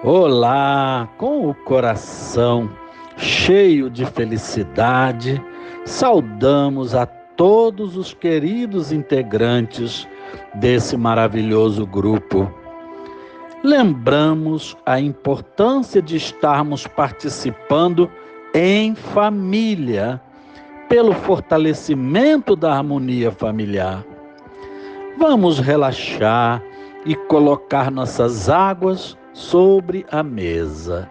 Olá, com o coração cheio de felicidade, saudamos a todos os queridos integrantes desse maravilhoso grupo. Lembramos a importância de estarmos participando em família, pelo fortalecimento da harmonia familiar. Vamos relaxar e colocar nossas águas sobre a mesa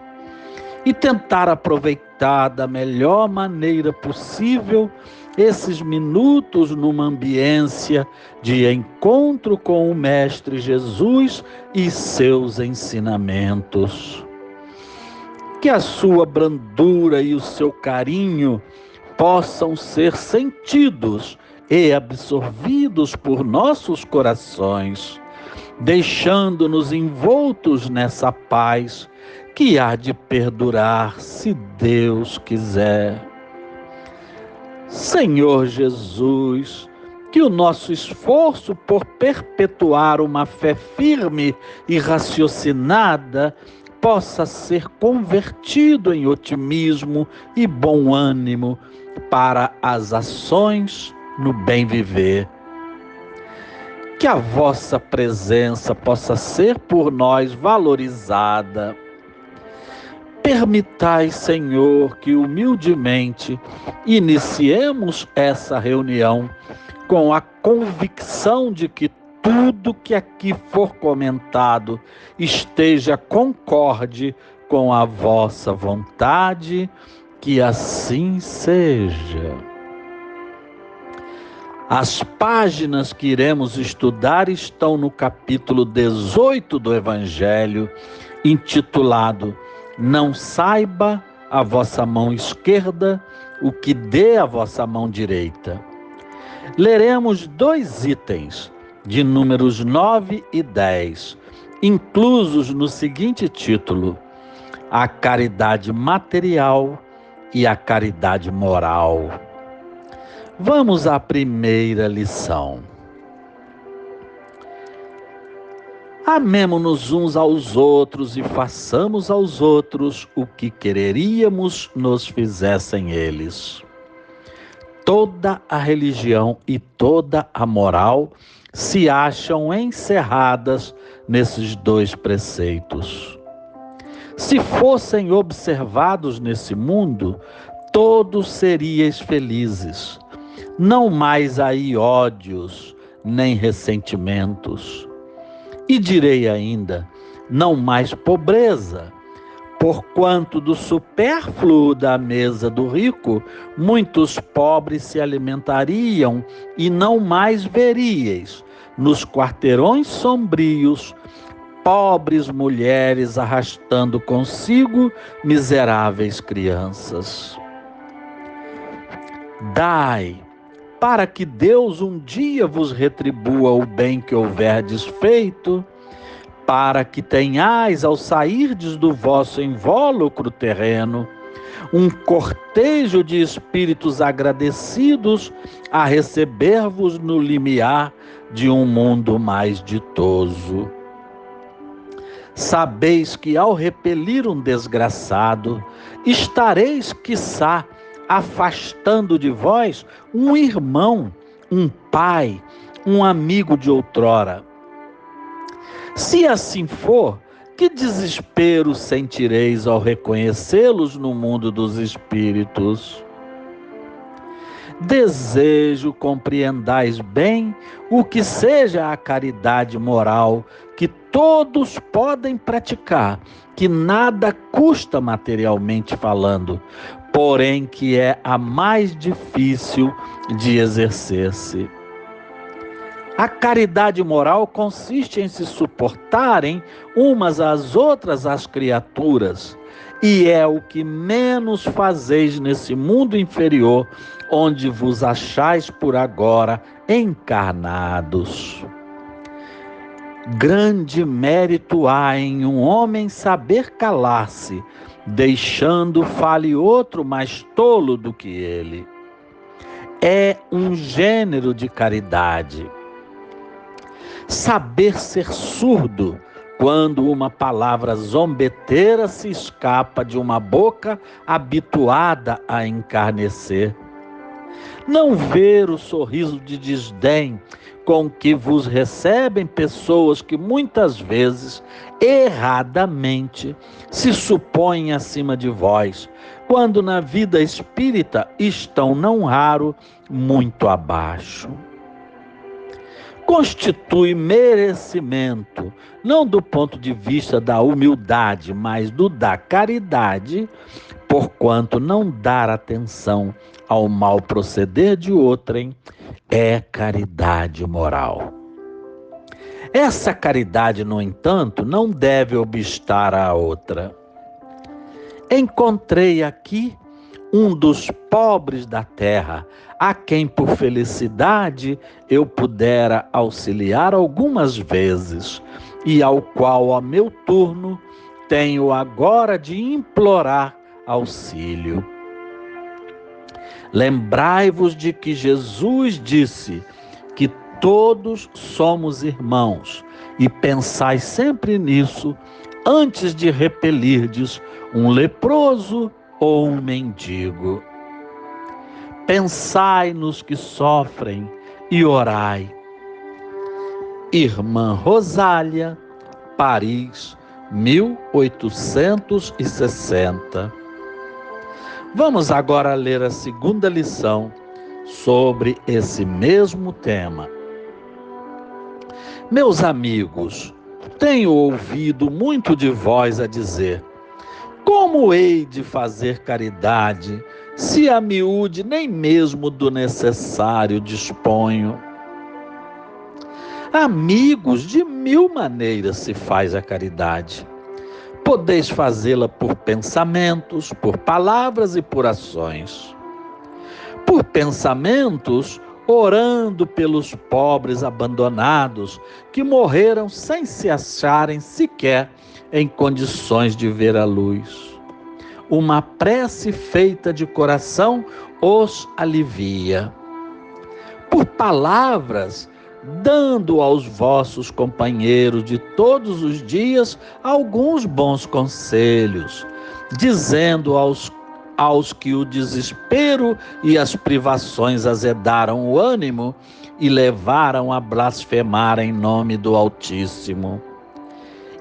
e tentar aproveitar da melhor maneira possível esses minutos numa ambiência de encontro com o Mestre Jesus e seus ensinamentos. Que a sua brandura e o seu carinho possam ser sentidos e absorvidos por nossos corações, deixando-nos envoltos nessa paz que há de perdurar, se Deus quiser. Senhor Jesus, que o nosso esforço por perpetuar uma fé firme e raciocinada possa ser convertido em otimismo e bom ânimo para as ações no bem viver. Que a vossa presença possa ser por nós valorizada. Permitai, Senhor, que humildemente iniciemos essa reunião com a convicção de que tudo que aqui for comentado esteja concorde com a vossa vontade, que assim seja. As páginas que iremos estudar estão no capítulo 18 do Evangelho, intitulado Não saiba a vossa mão esquerda o que dê a vossa mão direita. Leremos 2 itens, de números 9 e 10, inclusos no seguinte título: A caridade material e a caridade moral. Vamos à primeira lição. Amemo-nos uns aos outros e façamos aos outros o que quereríamos nos fizessem eles. Toda a religião e toda a moral se acham encerradas nesses 2 preceitos. Se fossem observados nesse mundo, todos seríeis felizes. Não mais aí ódios, nem ressentimentos. E direi ainda, não mais pobreza, porquanto do supérfluo da mesa do rico, muitos pobres se alimentariam, e não mais veríeis, nos quarteirões sombrios, pobres mulheres arrastando consigo miseráveis crianças. Dai, para que Deus um dia vos retribua o bem que houverdes feito, para que tenhais, ao sairdes do vosso invólucro terreno, um cortejo de espíritos agradecidos a receber-vos no limiar de um mundo mais ditoso. Sabeis que ao repelir um desgraçado, estareis, quiçá, afastando de vós um irmão, um pai, um amigo de outrora. Se assim for, que desespero sentireis ao reconhecê-los no mundo dos espíritos? Desejo compreendais bem o que seja a caridade moral que todos podem praticar, que nada custa materialmente falando, porém que é a mais difícil de exercer-se. A caridade moral consiste em se suportarem umas às outras as criaturas, e é o que menos fazeis nesse mundo inferior, onde vos achais por agora encarnados. Grande mérito há em um homem saber calar-se, deixando fale outro mais tolo do que ele. É um gênero de caridade. Saber ser surdo quando uma palavra zombeteira se escapa de uma boca habituada a encarnecer. Não ver o sorriso de desdém com que vos recebem pessoas que muitas vezes, erradamente, se supõem acima de vós, quando na vida espírita estão, não raro, muito abaixo. Constitui merecimento, não do ponto de vista da humildade, mas do da caridade, porquanto não dar atenção ao mal proceder de outrem é caridade moral. Essa caridade, no entanto, não deve obstar à outra. Encontrei aqui um dos pobres da terra, a quem por felicidade eu pudera auxiliar algumas vezes, e ao qual a meu turno tenho agora de implorar auxílio. Lembrai-vos de que Jesus disse que todos somos irmãos, e pensai sempre nisso antes de repelirdes um leproso ou um mendigo. Pensai nos que sofrem e orai. Irmã Rosália, Paris, 1860. Vamos agora ler a segunda lição sobre esse mesmo tema. Meus amigos, tenho ouvido muito de vós a dizer: como hei de fazer caridade, se a miúde nem mesmo do necessário disponho? Amigos, de 1000 maneiras se faz a caridade. Podeis fazê-la por pensamentos, por palavras e por ações. Por pensamentos, orando pelos pobres abandonados que morreram sem se acharem sequer em condições de ver a luz. Uma prece feita de coração os alivia. Por palavras, dando aos vossos companheiros de todos os dias alguns bons conselhos, dizendo aos que o desespero e as privações azedaram o ânimo e levaram a blasfemar em nome do Altíssimo.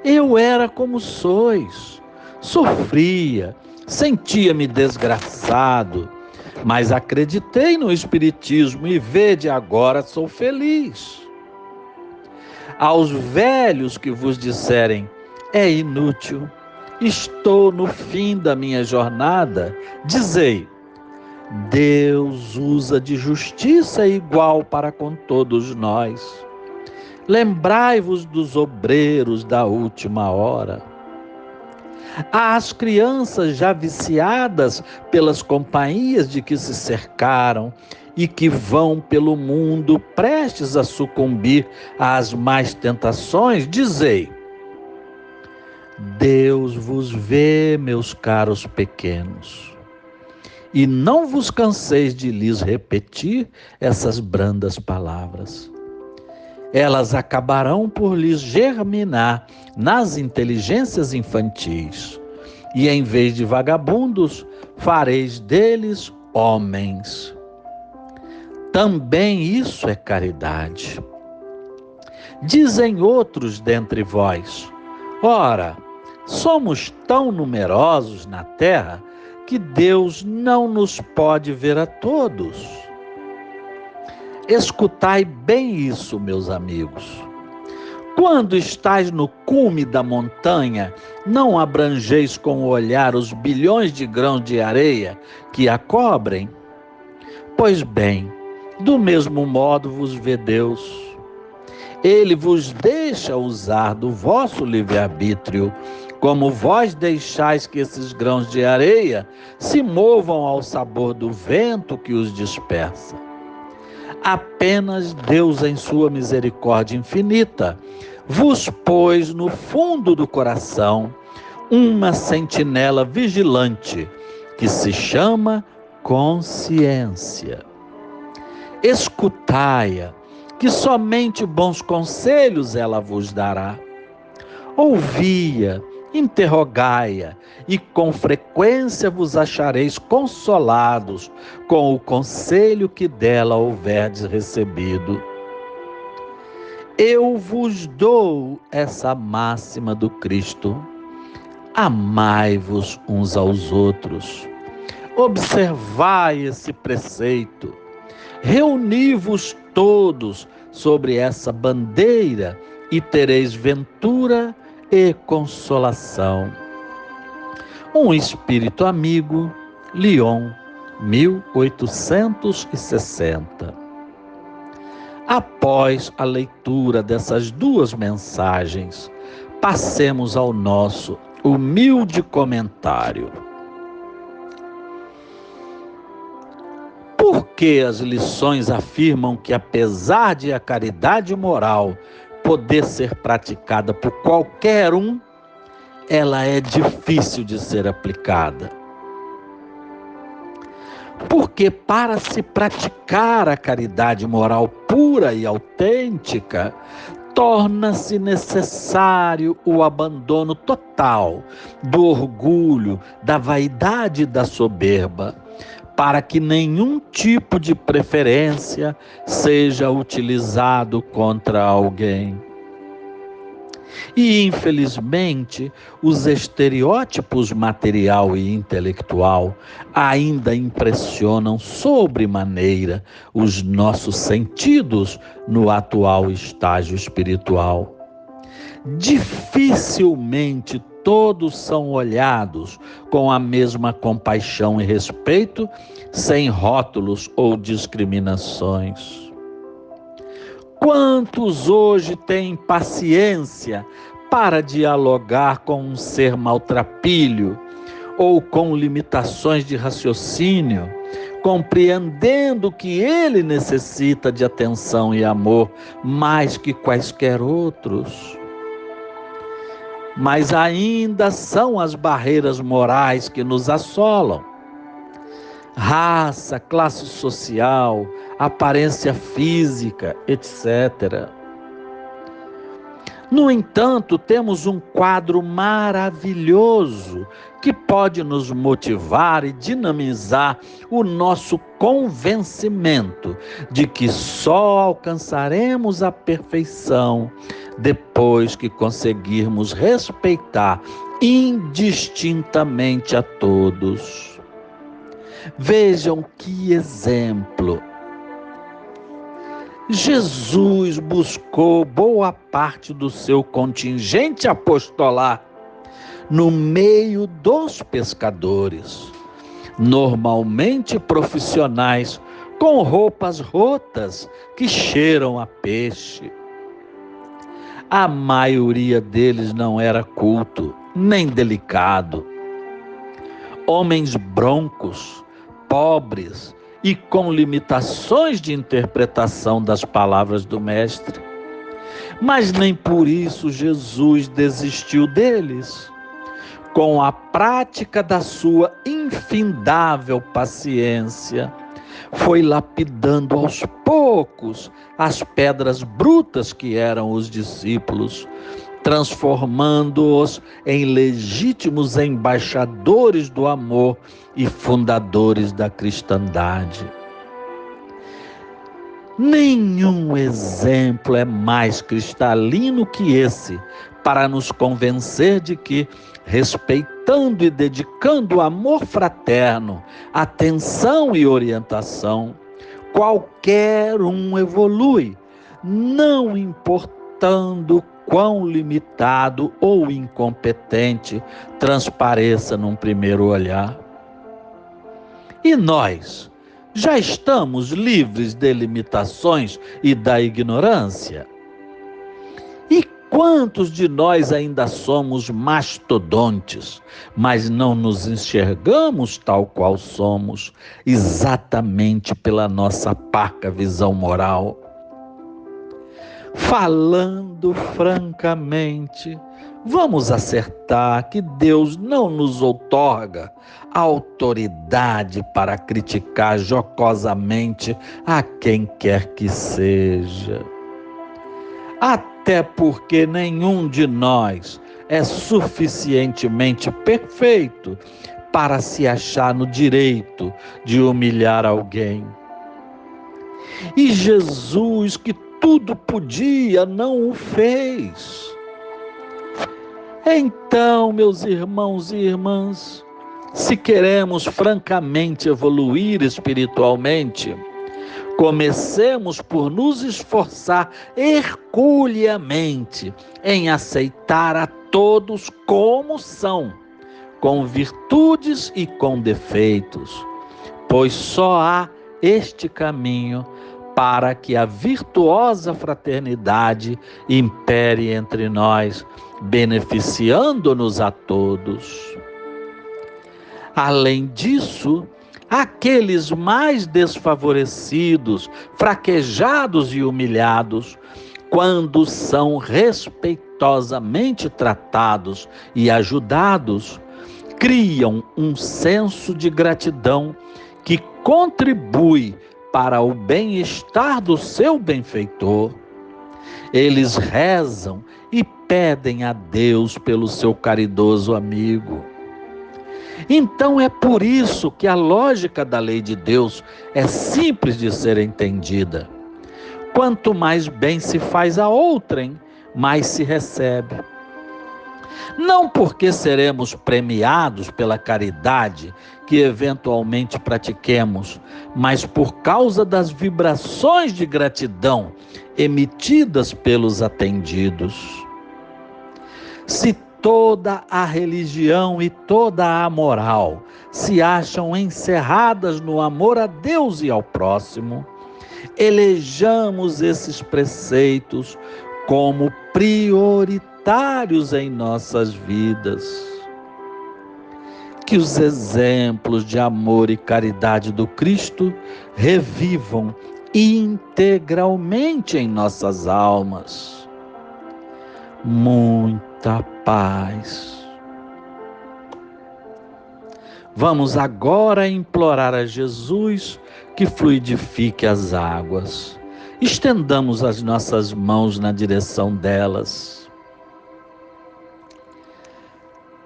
Eu era como sois, sofria, sentia-me desgraçado, mas acreditei no Espiritismo e vede agora sou feliz. Aos velhos que vos disserem, é inútil, estou no fim da minha jornada, dizei, Deus usa de justiça igual para com todos nós. Lembrai-vos dos obreiros da última hora. Às crianças já viciadas pelas companhias de que se cercaram e que vão pelo mundo prestes a sucumbir às más tentações, dizei, Deus vos vê, meus caros pequenos, e não vos canseis de lhes repetir essas brandas palavras. Elas acabarão por lhes germinar nas inteligências infantis, e em vez de vagabundos, fareis deles homens. Também isso é caridade. Dizem outros dentre vós, ora, somos tão numerosos na terra que Deus não nos pode ver a todos. Escutai bem isso, meus amigos. Quando estais no cume da montanha, não abrangeis com o olhar os bilhões de grãos de areia que a cobrem? Pois bem, do mesmo modo vos vê Deus. Ele vos deixa usar do vosso livre-arbítrio, como vós deixais que esses grãos de areia se movam ao sabor do vento que os dispersa. Apenas Deus, em sua misericórdia infinita, vos pôs no fundo do coração uma sentinela vigilante, que se chama consciência. Escutai-a, que somente bons conselhos ela vos dará. Ouvi-a, interrogai-a, e com frequência vos achareis consolados com o conselho que dela houverdes recebido. Eu vos dou essa máxima do Cristo: amai-vos uns aos outros. Observai esse preceito. Reuni-vos todos sobre essa bandeira e tereis ventura e consolação. Um espírito amigo, Lyon, 1860. Após a leitura dessas duas mensagens, passemos ao nosso humilde comentário. Por que as lições afirmam que, apesar de a caridade moral poder ser praticada por qualquer um, ela é difícil de ser aplicada? Porque para se praticar a caridade moral pura e autêntica, torna-se necessário o abandono total do orgulho, da vaidade e da soberba, para que nenhum tipo de preferência seja utilizado contra alguém. E, infelizmente, os estereótipos material e intelectual ainda impressionam sobremaneira os nossos sentidos no atual estágio espiritual. Dificilmente todos são olhados com a mesma compaixão e respeito, sem rótulos ou discriminações. Quantos hoje têm paciência para dialogar com um ser maltrapilho ou com limitações de raciocínio, compreendendo que ele necessita de atenção e amor mais que quaisquer outros? Mas ainda são as barreiras morais que nos assolam. Raça, classe social, aparência física, etc. No entanto, temos um quadro maravilhoso que pode nos motivar e dinamizar o nosso convencimento de que só alcançaremos a perfeição depois que conseguirmos respeitar indistintamente a todos. Vejam que exemplo. Jesus buscou boa parte do seu contingente apostolar no meio dos pescadores, normalmente profissionais com roupas rotas que cheiram a peixe. A maioria deles não era culto, nem delicado. Homens broncos, pobres e com limitações de interpretação das palavras do Mestre. Mas nem por isso Jesus desistiu deles. Com a prática da sua infindável paciência, foi lapidando aos poucos as pedras brutas que eram os discípulos, transformando-os em legítimos embaixadores do amor e fundadores da cristandade. Nenhum exemplo é mais cristalino que esse para nos convencer de que, respeitando e dedicando amor fraterno, atenção e orientação, qualquer um evolui, não importando quão limitado ou incompetente transpareça num primeiro olhar. E nós, já estamos livres de limitações e da ignorância? E quantos de nós ainda somos mastodontes, mas não nos enxergamos tal qual somos, exatamente pela nossa parca visão moral? Falando francamente, vamos acertar que Deus não nos outorga a autoridade para criticar jocosamente a quem quer que seja. Até porque nenhum de nós é suficientemente perfeito para se achar no direito de humilhar alguém. E Jesus, que tudo podia, não o fez. Então, meus irmãos e irmãs, se queremos francamente evoluir espiritualmente, comecemos por nos esforçar herculeamente em aceitar a todos como são, com virtudes e com defeitos, pois só há este caminho para que a virtuosa fraternidade impere entre nós, beneficiando-nos a todos. Além disso, aqueles mais desfavorecidos, fraquejados e humilhados, quando são respeitosamente tratados e ajudados, criam um senso de gratidão que contribui para o bem-estar do seu benfeitor. Eles rezam e pedem a Deus pelo seu caridoso amigo. Então é por isso que a lógica da lei de Deus é simples de ser entendida. Quanto mais bem se faz a outrem, mais se recebe. Não porque seremos premiados pela caridade que eventualmente pratiquemos, mas por causa das vibrações de gratidão emitidas pelos atendidos. Se toda a religião e toda a moral se acham encerradas no amor a Deus e ao próximo, elejamos esses preceitos como prioritários em nossas vidas. Que os exemplos de amor e caridade do Cristo revivam integralmente em nossas almas. Muita paz. Vamos agora implorar a Jesus que fluidifique as águas. Estendamos as nossas mãos na direção delas.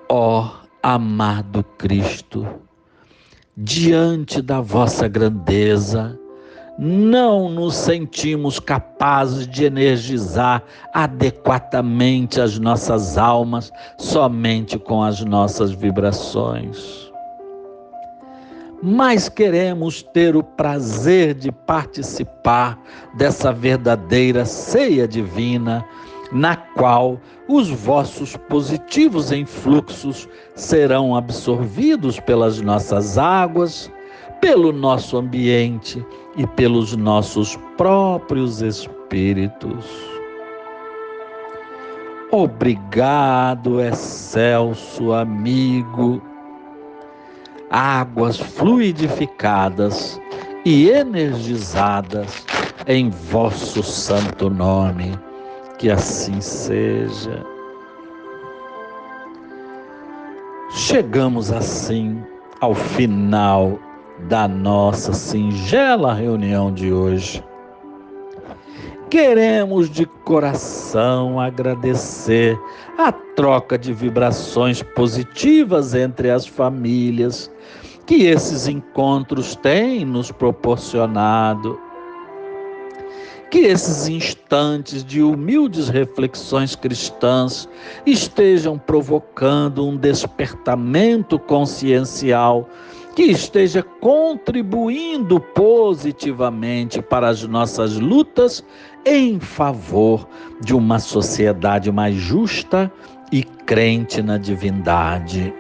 Ó amado Cristo, diante da vossa grandeza, não nos sentimos capazes de energizar adequadamente as nossas almas somente com as nossas vibrações. Mas queremos ter o prazer de participar dessa verdadeira ceia divina, na qual os vossos positivos influxos serão absorvidos pelas nossas águas, pelo nosso ambiente e pelos nossos próprios espíritos. Obrigado, excelso amigo. Águas fluidificadas e energizadas em vosso santo nome, que assim seja. Chegamos assim ao final da nossa singela reunião de hoje. Queremos de coração agradecer a troca de vibrações positivas entre as famílias que esses encontros têm nos proporcionado. Que esses instantes de humildes reflexões cristãs estejam provocando um despertamento consciencial que esteja contribuindo positivamente para as nossas lutas em favor de uma sociedade mais justa e crente na divindade.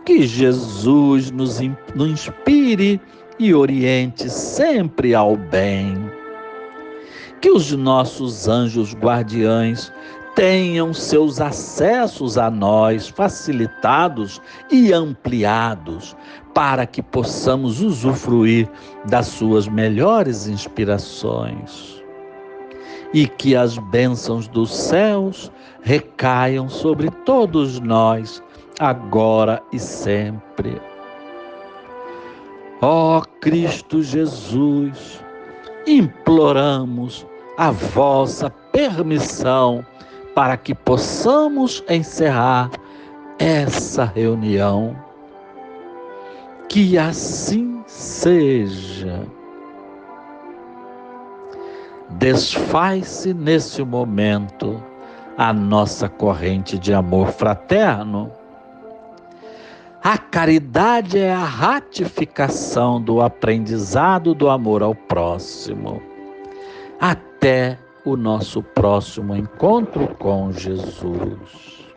Que Jesus nos inspire e oriente sempre ao bem. Que os nossos anjos guardiães tenham seus acessos a nós facilitados e ampliados, para que possamos usufruir das suas melhores inspirações. E que as bênçãos dos céus recaiam sobre todos nós, agora e sempre. Ó Cristo Jesus, imploramos a vossa permissão para que possamos encerrar essa reunião. Que assim seja. Desfaz-se nesse momento a nossa corrente de amor fraterno. A caridade é a ratificação do aprendizado do amor ao próximo. Até o nosso próximo encontro com Jesus.